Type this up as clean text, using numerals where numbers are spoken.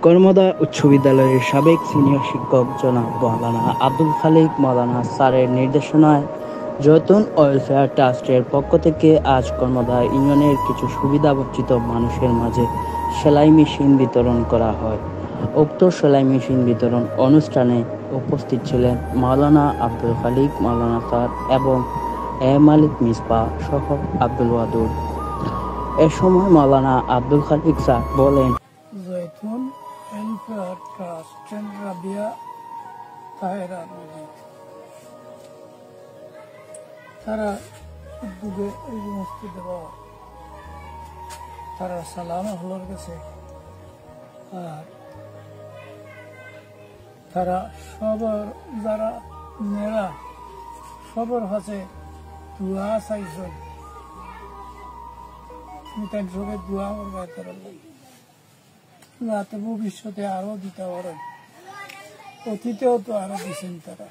কর্মদা উচ্চ বিদ্যালয়ের সাবেক সিনিয়র শিক্ষক জনাব মাওলানা আব্দুল খালিক মাওলানা স্যারের নির্দেশনায় জয়তুন ওয়েলফেয়ার ট্রাস্টের পক্ষ থেকে আজ কর্মদা ইউনিয়নের কিছু সুবিধাবঞ্চিত মানুষের মাঝে সেলাই মেশিন বিতরণ করা হয়। উক্ত সেলাই মেশিন বিতরণ অনুষ্ঠানে উপস্থিত ছিলেন মাওলানা আব্দুল খালিক মাওলানা স্যার এবং এ মালিক মিসবা সহ আব্দুল ওয়াদুদ। এ সময় মাওলানা আব্দুল খালিক স্যার বলেন, জয়তুন ওয়েলফেয়ার ট্রাস্টের রাবিয়া তাহেরা নদী তারা উদ্যোগে এই সমস্ত দেওয়া তারা সালাম হলোর কাছে আর তারা সবার যারা মেয়েরা সবার কাছে দোয়া চাইছেন তার সঙ্গে দোয়া করবে তারা যাতে ভবিষ্যতে আরো দিতে পারেন, অতীতেও তো আরো দিচ্ছেন তারা।